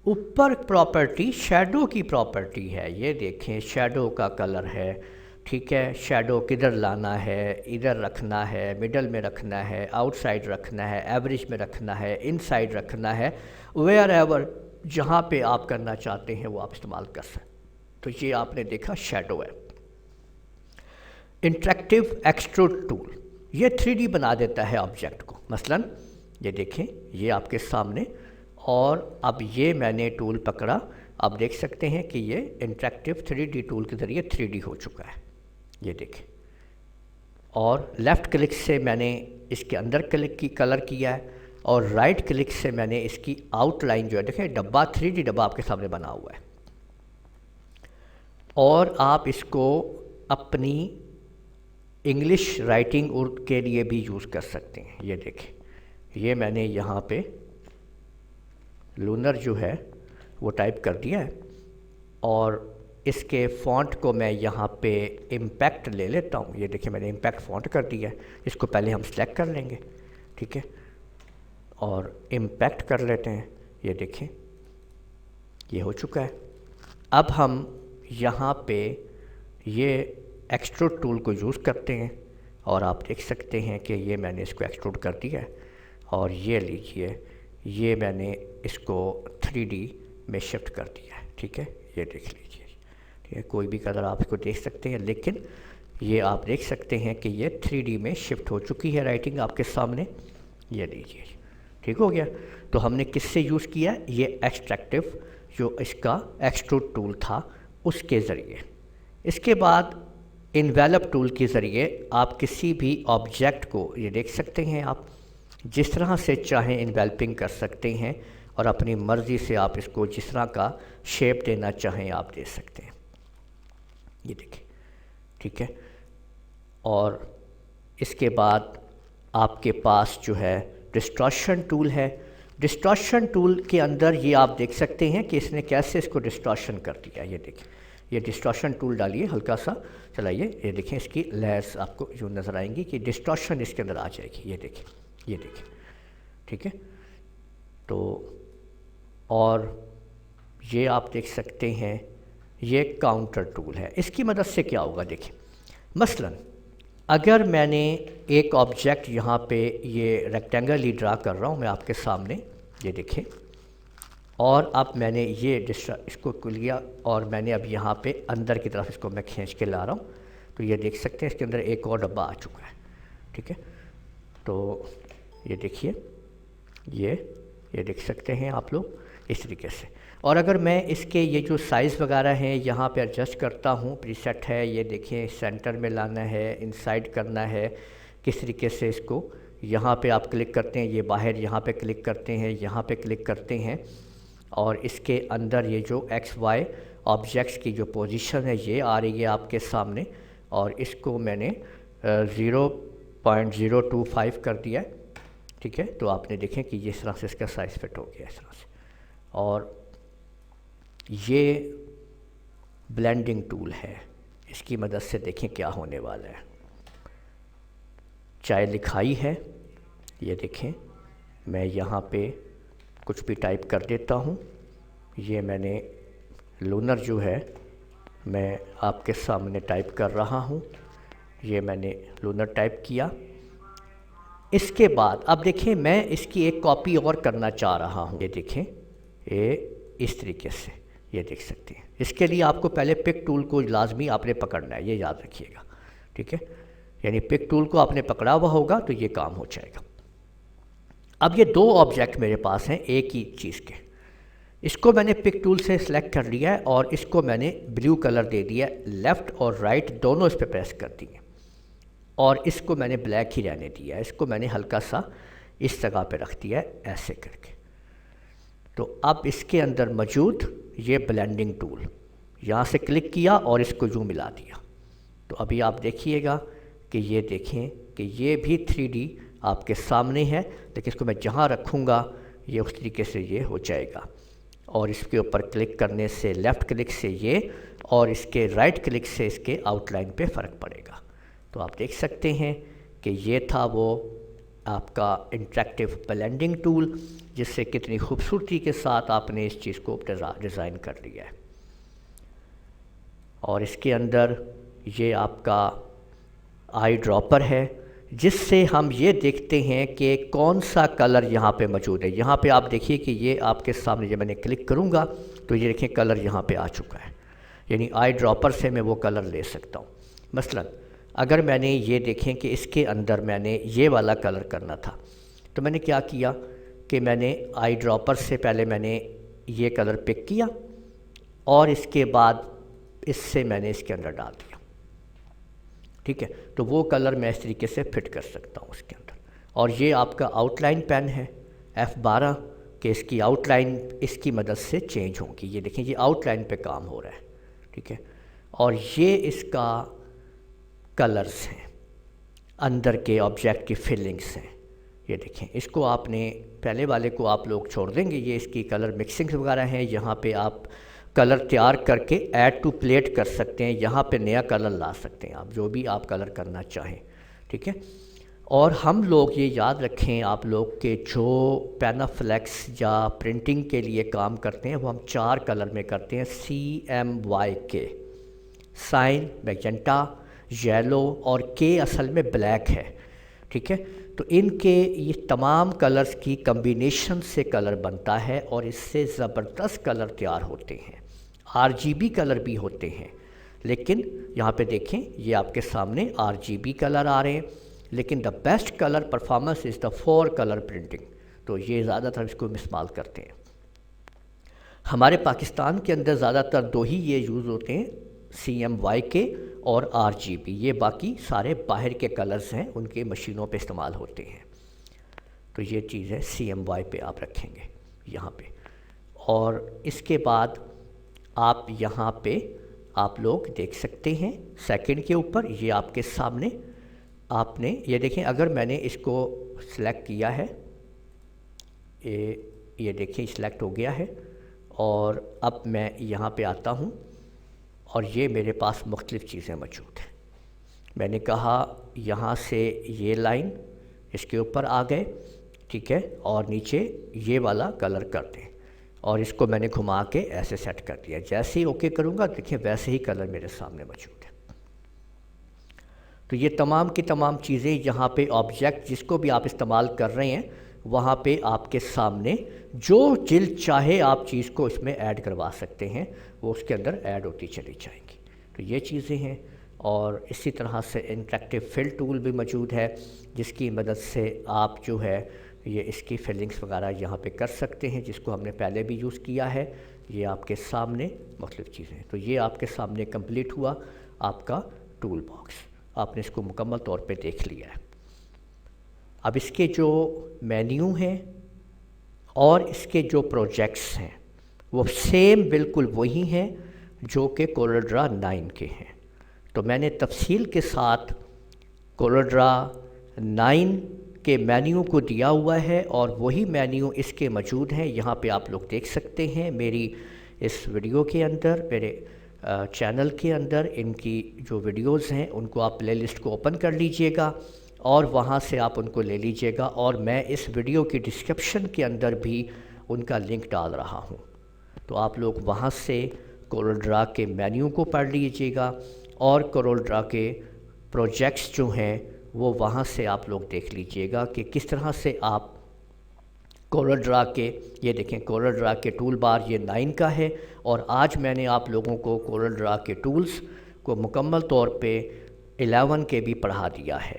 ऊपर प्रॉपर्टी शेडो की प्रॉपर्टी है, ये देखें शेडो का कलर है, ठीक है। शेडो किधर लाना है, इधर रखना है, मिडल में रखना है, आउटसाइड रखना है, एवरेज में रखना है, इनसाइड रखना है, वेयर एवर जहाँ पे आप करना चाहते हैं वो आप इस्तेमाल कर सकते। तो ये आपने देखा शेडो है। इंटरेक्टिव एक्सट्रूड टूल, ये 3D बना देता है ऑब्जेक्ट को। मसलन ये देखें ये आपके सामने, और अब ये मैंने टूल पकड़ा, आप देख सकते हैं कि ये इंटरेक्टिव 3D टूल के ज़रिए 3D हो चुका है। ये देखें और लेफ़्ट क्लिक से मैंने इसके अंदर कलर किया है और राइट क्लिक से मैंने इसकी आउटलाइन जो है, देखें डब्बा 3D डब्बा आपके सामने बना हुआ है। और आप इसको अपनी इंग्लिश राइटिंग के लिए भी यूज़ कर सकते हैं। ये देखें, ये मैंने यहाँ पे लूनर जो है वो टाइप कर दिया है और इसके फ़ॉन्ट को मैं यहाँ पे इम्पैक्ट ले लेता हूँ। ये देखिए मैंने इम्पैक्ट फ़ॉन्ट कर दिया है। इसको पहले हम सेलेक्ट कर लेंगे, ठीक है, और इम्पैक्ट कर लेते हैं। ये देखें ये हो चुका है। अब हम यहाँ पे ये एक्सट्रूड टूल को यूज़ करते हैं और आप देख सकते हैं कि ये मैंने इसको एक्सट्रूड कर दिया है और ये लीजिए, ये मैंने इसको 3D में शिफ्ट कर दिया है, ठीक है। ये देख लीजिए, ठीक है, कोई भी कलर आप इसको देख सकते हैं, लेकिन ये आप देख सकते हैं कि ये 3D में शिफ्ट हो चुकी है राइटिंग आपके सामने। ये लीजिए, ठीक हो गया। तो हमने किससे यूज़ किया, ये एक्सट्रैक्टिव जो इसका एक्सट्रूड टूल था उसके ज़रिए। इसके बाद इन्वेलप टूल के ज़रिए आप किसी भी ऑब्जेक्ट को, ये देख सकते हैं आप जिस तरह से चाहें इन्वेलपिंग कर सकते हैं और अपनी मर्ज़ी से आप इसको जिस तरह का शेप देना चाहें आप दे सकते हैं। ये देखिए, ठीक है। और इसके बाद आपके पास जो है डिस्टॉर्शन टूल है। डिस्टॉर्शन टूल के अंदर ये आप देख सकते हैं कि इसने कैसे इसको डिस्टॉर्शन कर दिया। ये देखिए, ये डिस्टॉर्शन टूल डालिए, हल्का सा चलाइए, ये देखें इसकी लेयर्स आपको जो नज़र आएंगी कि डिस्टॉर्शन इसके अंदर आ जाएगी। ये देखिए, ये देखिए, ठीक है। तो और ये आप देख सकते हैं ये काउंटर टूल है। इसकी मदद से क्या होगा, देखिए मसलन अगर मैंने एक ऑब्जेक्ट यहाँ पे ये रेक्टेंगल ही ड्रा कर रहा हूँ मैं आपके सामने, ये देखें, और अब मैंने ये इसको लिया और मैंने अब यहाँ पे अंदर की तरफ इसको मैं खींच के ला रहा हूँ, तो ये देख सकते हैं इसके अंदर एक और डब्बा आ चुका है, ठीक है। तो ये देखिए, ये देख सकते हैं आप लोग इस तरीके से। और अगर मैं इसके ये जो साइज़ वगैरह हैं यहाँ पे एडजस्ट करता हूँ, प्रीसेट है, ये देखिए सेंटर में लाना है, इनसाइड करना है, किस तरीके से इसको यहाँ पे आप क्लिक करते हैं, ये बाहर यहाँ पे क्लिक करते हैं, यहाँ पे क्लिक करते हैं और इसके अंदर ये जो एक्स वाई ऑब्जेक्ट्स की जो पोजीशन है ये आ रही है आपके सामने और इसको मैंने 0.025 कर दिया है, ठीक है। तो आपने देखें कि इस तरह से इसका साइज़ फिट हो गया इस तरह से। और ये ब्लेंडिंग टूल है, इसकी मदद से देखें क्या होने वाला है। चाहे लिखाई है, ये देखें मैं यहाँ पे कुछ भी टाइप कर देता हूँ। ये मैंने लूनर जो है मैं आपके सामने टाइप कर रहा हूँ, ये मैंने लूनर टाइप किया। इसके बाद अब देखें मैं इसकी एक कॉपी और करना चाह रहा हूँ, ये देखें ये इस तरीके से, ये देख सकते हैं। इसके लिए आपको पहले पिक टूल को लाजमी आपने पकड़ना है, ये याद रखिएगा, ठीक है। यानी पिक टूल को आपने पकड़ा हुआ होगा तो ये काम हो जाएगा। अब ये दो ऑब्जेक्ट मेरे पास हैं एक ही चीज़ के, इसको मैंने पिक टूल से सिलेक्ट कर लिया है और इसको मैंने ब्लू कलर दे दिया, लेफ़्ट और राइट दोनों इस पर प्रेस कर दिए और इसको मैंने ब्लैक ही रहने दिया, इसको मैंने हल्का सा इस जगह पे रख दिया है ऐसे करके। तो अब इसके अंदर मौजूद ये ब्लेंडिंग टूल, यहाँ से क्लिक किया और इसको यूँ मिला दिया, तो अभी आप देखिएगा कि ये देखें कि ये भी 3D आपके सामने है, लेकिन इसको मैं जहाँ रखूँगा ये उस तरीके से ये हो जाएगा। और इसके ऊपर क्लिक करने से, लेफ़्ट क्लिक से ये और इसके राइट क्लिक से इसके आउटलाइन पे फ़र्क पड़ेगा। तो आप देख सकते हैं कि ये था वो आपका इंटरेक्टिव ब्लेंडिंग टूल, जिससे कितनी खूबसूरती के साथ आपने इस चीज़ को डिज़ाइन कर लिया है। और इसके अंदर ये आपका आई ड्रॉपर है, जिससे हम ये देखते हैं कि कौन सा कलर यहाँ पे मौजूद है। यहाँ पे आप देखिए कि ये आपके सामने जब मैंने क्लिक करूँगा तो ये देखें कलर यहाँ पे आ चुका है, यानी आई ड्रॉपर से मैं वो कलर ले सकता हूँ। मसलन अगर मैंने ये देखें कि इसके अंदर मैंने ये वाला कलर करना था, तो मैंने क्या किया कि मैंने आई ड्रॉपर से पहले मैंने ये कलर पिक किया और इसके बाद इससे मैंने इसके अंदर डाल दिया। ठीक है। तो वो कलर मैं इस तरीके से फिट कर सकता हूँ उसके अंदर। और ये आपका आउटलाइन पेन है F12 के, इसकी आउटलाइन इसकी मदद से चेंज होगी। ये देखें, ये आउटलाइन पे काम हो रहा है, ठीक है। और ये इसका कलर्स हैं, अंदर के ऑब्जेक्ट की फिलिंग्स हैं। ये देखें, इसको आपने पहले वाले को आप लोग छोड़ देंगे, ये इसकी कलर मिक्सिंग्स वगैरह हैं। यहाँ पे आप कलर तैयार करके ऐड टू प्लेट कर सकते हैं, यहाँ पे नया कलर ला सकते हैं आप, जो भी आप कलर करना चाहें, ठीक है। और हम लोग ये याद रखें आप लोग के जो पेनाफ्लेक्स या प्रिंटिंग के लिए काम करते हैं वो हम 4 कलर में करते हैं, CMYK, साइन, मैजेंटा, येलो और के असल में ब्लैक है, ठीक है। तो इनके ये तमाम कलर्स की कम्बिनेशन से कलर बनता है और इससे ज़बरदस्त कलर तैयार होते हैं। RGB कलर भी होते हैं, लेकिन यहाँ पे देखें ये आपके सामने RGB कलर आ रहे हैं, लेकिन the best colour performance is the 4 colour printing. तो ये ज़्यादातर इसको इस्तेमाल करते हैं। हमारे पाकिस्तान के अंदर ज़्यादातर 2 ही ये यूज़ होते हैं, CMYK और RGB। ये बाकी सारे बाहर के कलर्स हैं, उनके मशीनों पे इस्तेमाल होते हैं। तो ये चीज़ है CMY पे आप रखेंगे यहाँ पे। और इसके बाद आप यहाँ पे आप लोग देख सकते हैं सेकंड के ऊपर ये आपके सामने, आपने ये देखें, अगर मैंने इसको सिलेक्ट किया है, ये देखिए सिलेक्ट हो गया है। और अब मैं यहाँ पे आता हूँ और ये मेरे पास मुख्तलिफ़ चीज़ें मौजूद हैं। मैंने कहा यहाँ से ये लाइन इसके ऊपर आ गए, ठीक है, और नीचे ये वाला कलर कर दें, और इसको मैंने घुमा के ऐसे सेट कर दिया। जैसे ही ओके करूँगा देखिए वैसे ही कलर मेरे सामने मौजूद है। तो ये तमाम की तमाम चीज़ें यहाँ पे ऑब्जेक्ट जिसको भी आप इस्तेमाल कर रहे हैं वहाँ पे आपके सामने जो दिल चाहे आप चीज़ को इसमें ऐड करवा सकते हैं, वो उसके अंदर ऐड होती चली जाएंगी। तो ये चीज़ें हैं। और इसी तरह से इंटरेक्टिव फिल टूल भी मौजूद है, जिसकी मदद से आप जो है ये इसकी फिलिंग्स वगैरह यहाँ पे कर सकते हैं, जिसको हमने पहले भी यूज़ किया है। ये आपके सामने मुख्तलिफ़ चीज़ें हैं। तो ये आपके सामने कंप्लीट हुआ आपका टूल बॉक्स, आपने इसको मुकम्मल तौर पे देख लिया है। अब इसके जो मेन्यू हैं और इसके जो प्रोजेक्ट्स हैं वो सेम बिल्कुल वही हैं जो कि कोरलड्रा 9 के हैं। तो मैंने तफसील के साथ कोरलड्रा 9 के मेन्यू को दिया हुआ है और वही मेन्यू इसके मौजूद हैं। यहाँ पे आप लोग देख सकते हैं मेरी इस वीडियो के अंदर, मेरे चैनल के अंदर इनकी जो वीडियोस हैं उनको आप प्लेलिस्ट को ओपन कर लीजिएगा और वहाँ से आप उनको ले लीजिएगा। और मैं इस वीडियो की डिस्क्रिप्शन के अंदर भी उनका लिंक डाल रहा हूँ, तो आप लोग वहाँ से कोरलड्रा के मेन्यू को पढ़ लीजिएगा और कोरलड्रा के प्रोजेक्ट्स जो हैं वो वहाँ से आप लोग देख लीजिएगा कि किस तरह से आप कोरलड्रा के, ये देखें कोरलड्रा के टूल बार ये 9 का है। और आज मैंने आप लोगों को कोरलड्रा के टूल्स को मुकम्मल तौर पे 11 के भी पढ़ा दिया है।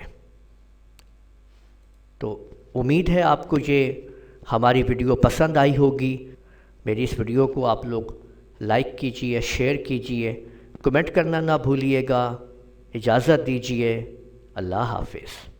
तो उम्मीद है आपको ये हमारी वीडियो पसंद आई होगी। मेरी इस वीडियो को आप लोग लाइक कीजिए, शेयर कीजिए, कमेंट करना ना भूलिएगा। इजाज़त दीजिए। अल्लाह हाफ़िज़।